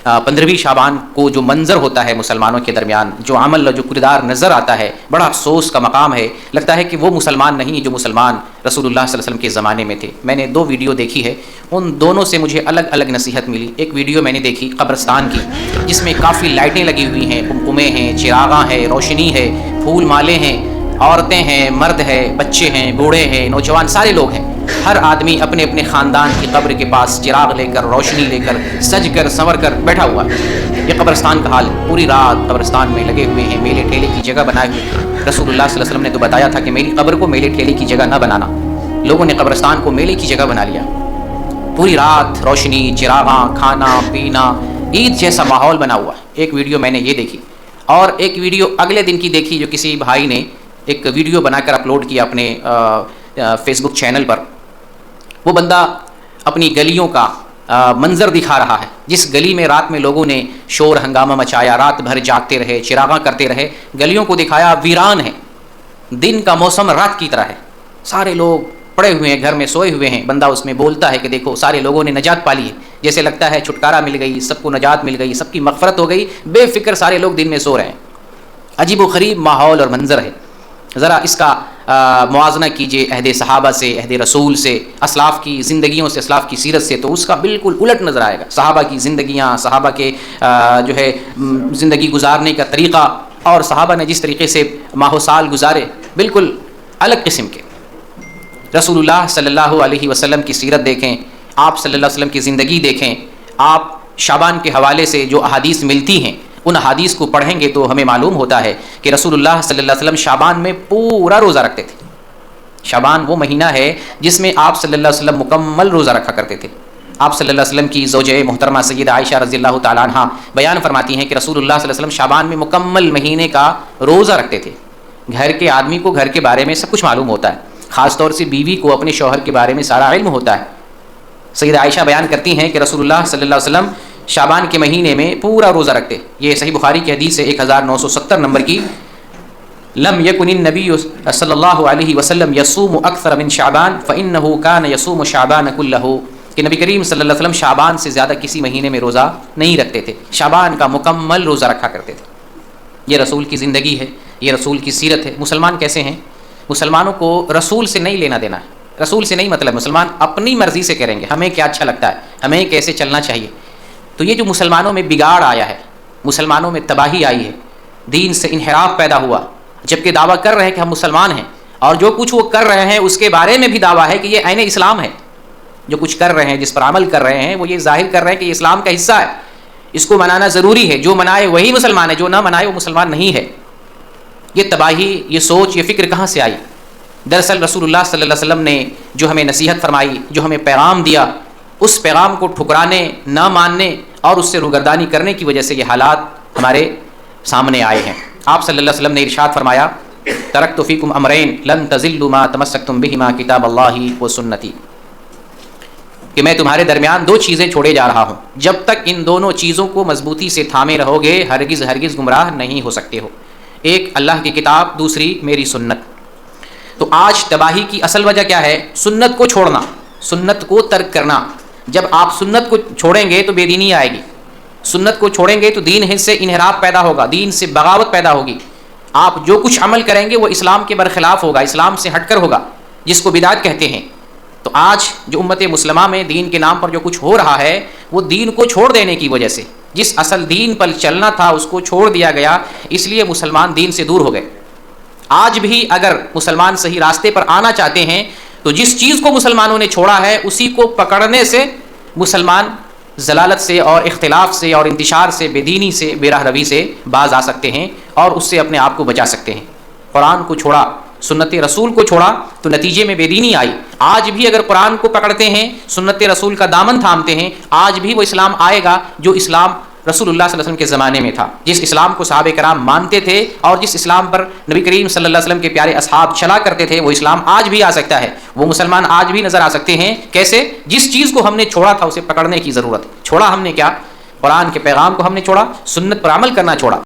15ਵੀं शाबान को जो मंज़र होता है मुसलमानों के दरमियान, जो अमल जो किरदार नज़र आता है, बड़ा अफसोस का मकाम है। लगता है कि वो मुसलमान नहीं जो मुसलमान रसूलुल्लाह सल्लल्लाहु अलैहि वसल्लम के ज़माने में थे। मैंने 2 वीडियो देखी है, उन दोनों से मुझे अलग अलग नसीहत मिली। एक वीडियो मैंने देखी कब्रिस्तान की, जिसमें काफ़ी लाइटें लगी हुई हैं, कुमकुमें हैं, चिरागा है, रोशनी है, फूल माले हैं, औरतें हैं, मर्द है, बच्चे हैं, बूढ़े हैं, नौजवान, सारे लोग हैं। हर आदमी अपने अपने ख़ानदान की कब्र के पास चिराग लेकर, रोशनी लेकर, सज कर संवर कर बैठा हुआ है। ये कब्रिस्तान का हाल है। पूरी रात कब्रिस्तान में लगे हुए हैं, मेले ठेले की जगह बनाए हुए। रसूलुल्लाह सल्लल्लाहु अलैहि वसल्लम ने तो बताया था कि मेरी कब्र को मेले ठेले की जगह न बनाना। लोगों ने कब्रिस्तान को मेले की जगह बना लिया। पूरी रात रोशनी, चिरागा, खाना पीना, ईद जैसा माहौल बना हुआ। एक वीडियो मैंने ये देखी, और एक वीडियो अगले दिन की देखी, जो किसी भाई ने एक वीडियो बनाकर अपलोड किया अपने फेसबुक चैनल पर। वो बंदा अपनी गलियों का मंज़र दिखा रहा है, जिस गली में रात में लोगों ने शोर हंगामा मचाया, रात भर जागते रहे, चिरागा करते रहे, गलियों को दिखाया वीरान है। दिन का मौसम रात की तरह है, सारे लोग पड़े हुए हैं, घर में सोए हुए हैं। बंदा उसमें बोलता है कि देखो सारे लोगों ने नजात पा ली है, जैसे लगता है छुटकारा मिल गई, सबको नजात मिल गई, सबकी मग़फ़रत हो गई, बेफ़िक्र सारे लोग दिन में सो रहे हैं। अजीब व ग़रीब माहौल और मंज़र है। ज़रा इसका मुआज़ना कीजिए अहद सहाबा से, अहद रसूल से, असलाफ़ की ज़िंदगियों से, असलाफ़ की सीरत से, तो उसका बिल्कुल उलट नज़र आएगा। सहाबा की ज़िंदगियाँ, सहाबा के जो है ज़िंदगी गुजारने का तरीक़ा, और सहाबा ने जिस तरीके से माहोसाल गुजारे, बिल्कुल अलग किस्म के। रसूलुल्लाह सल्लल्लाहु अलैहि वसल्लम की सीरत देखें, आप सल्लल्लाहु अलैहि वसल्लम की ज़िंदगी देखें। आप शाबान के हवाले से जो अहादीस मिलती हैं, उन हदीस को पढ़ेंगे तो हमें मालूम होता है कि रसूलुल्लाह सल्लल्लाहु अलैहि वसल्लम शाबान में पूरा रोज़ा रखते थे। शाबान वो महीना है जिसमें आप सल्लल्लाहु अलैहि वसल्लम मुकम्मल रोज़ा रखा करते थे। आप सल्लल्लाहु अलैहि वसल्लम की ज़ौजे मोहतरमा सय्यदा आयशा रज़ियल्लाहु ताला अन्हा बयान फरमाती हैं कि रसूलुल्लाह सल्लल्लाहु अलैहि वसल्लम शाबान में मुकम्मल महीने का रोज़ा रखते थे। घर के आदमी को घर के बारे में सब कुछ मालूम होता है, ख़ास तौर से बीवी को अपने शौहर के बारे में सारा इल्म होता है। सय्यदा आयशा बयान करती हैं कि रसूलुल्लाह सल्लल्लाहु अलैहि वसल्लम शाबान के महीने में पूरा रोज़ा रखते। ये सही बुखारी की हदीस है 1970 नंबर की। लम यकुनिन नबी सल्लल्लाहु अलैहि वसल्लम यसूमु अक्सर मिन शाबान फ़इन्नहु कान यसूमु शाबान कुल्लहु, कि नबी करीम सल्लल्लाहु अलैहि वसल्लम शाबान से ज़्यादा किसी महीने में रोज़ा नहीं रखते थे, शाबान का मुकम्मल रोज़ा रखा करते थे। ये रसूल की ज़िंदगी है, ये रसूल की सीरत है। मुसलमान कैसे हैं? मुसलमानों को रसूल से नहीं लेना देना है, रसूल से नहीं मतलब। मुसलमान अपनी मर्ज़ी से करेंगे, हमें क्या अच्छा लगता है, हमें कैसे चलना चाहिए। तो ये जो मुसलमानों में बिगाड़ आया है, मुसलमानों में तबाही आई है, दीन से इन्हिराफ पैदा हुआ, जबकि दावा कर रहे हैं कि हम मुसलमान हैं, और जो कुछ वो कर रहे हैं उसके बारे में भी दावा है कि ये ऐन इस्लाम है। जो कुछ कर रहे हैं, जिस पर अमल कर रहे हैं, वो ये जाहिर कर रहे हैं कि ये इस्लाम का हिस्सा है, इसको मनाना ज़रूरी है। जो मनाए वही मुसलमान है, जो ना मनाए वो मुसलमान नहीं है। ये तबाही, ये सोच, ये फ़िक्र कहाँ से आई? दरअसल रसूलुल्लाह सल्लल्लाहु अलैहि वसल्लम ने जो हमें नसीहत फरमाई, जो हमें पैगाम दिया, उस पैगाम को ठुकराने, ना मानने और उससे रुगरदानी करने की वजह से ये हालात हमारे सामने आए हैं। आप सल्लल्लाहु अलैहि वसल्लम ने इरशाद फरमाया, तरक्तु फ़ीकुम अमरैन लन तज़िल्लु मा तमस्सक्तुम बिहिमा किताबल्लाहि व सुन्नती, कि मैं तुम्हारे दरमियान 2 चीज़ें छोड़े जा रहा हूँ, जब तक इन दोनों चीज़ों को मजबूती से थामे रहोगे हरगिज़ हरगिज़ गुमराह नहीं हो सकते हो। एक अल्लाह की किताब, दूसरी मेरी सुन्नत। तो आज तबाही की असल वजह क्या है? सुन्नत को छोड़ना, सुन्नत को तर्क करना। जब आप सुन्नत को छोड़ेंगे तो बेदीनी आएगी, सुन्नत को छोड़ेंगे तो दीन से इन्हिराफ पैदा होगा, दीन से बगावत पैदा होगी। आप जो कुछ अमल करेंगे वो इस्लाम के बरखिलाफ़ होगा, इस्लाम से हटकर होगा, जिसको बिदात कहते हैं। तो आज जो उम्मत मुस्लिमा में दीन के नाम पर जो कुछ हो रहा है, वो दीन को छोड़ देने की वजह से, जिस असल दीन पर चलना था उसको छोड़ दिया गया, इसलिए मुसलमान दीन से दूर हो गए। आज भी अगर मुसलमान सही रास्ते पर आना चाहते हैं तो जिस चीज़ को मुसलमानों ने छोड़ा है उसी को पकड़ने से मुसलमान जलालत से और इख्तिलाफ से और इंतिशार से, बेदीनी से, बेराह रवी से बाज आ सकते हैं और उससे अपने आप को बचा सकते हैं। कुरान को छोड़ा, सुन्नत रसूल को छोड़ा तो नतीजे में बेदीनी आई। आज भी अगर कुरान को पकड़ते हैं, सुन्नत रसूल का दामन थामते हैं, आज भी वो इस्लाम आएगा जो इस्लाम रसूलुल्लाह सल्लल्लाहु अलैहि वसल्लम के ज़माने में था, जिस इस्लाम को सहाबे कराम मानते थे और जिस इस्लाम पर नबी करीम सल्लल्लाहु अलैहि वसल्लम के प्यारे असहाब चला करते थे, वो इस्लाम आज भी आ सकता है। वो मुसलमान आज भी नज़र आ सकते हैं। कैसे? जिस चीज़ को हमने छोड़ा था उसे पकड़ने की ज़रूरत। छोड़ा हमने क्या? कुरान के पैगाम को हमने छोड़ा, सुन्नत पर अमल करना छोड़ा।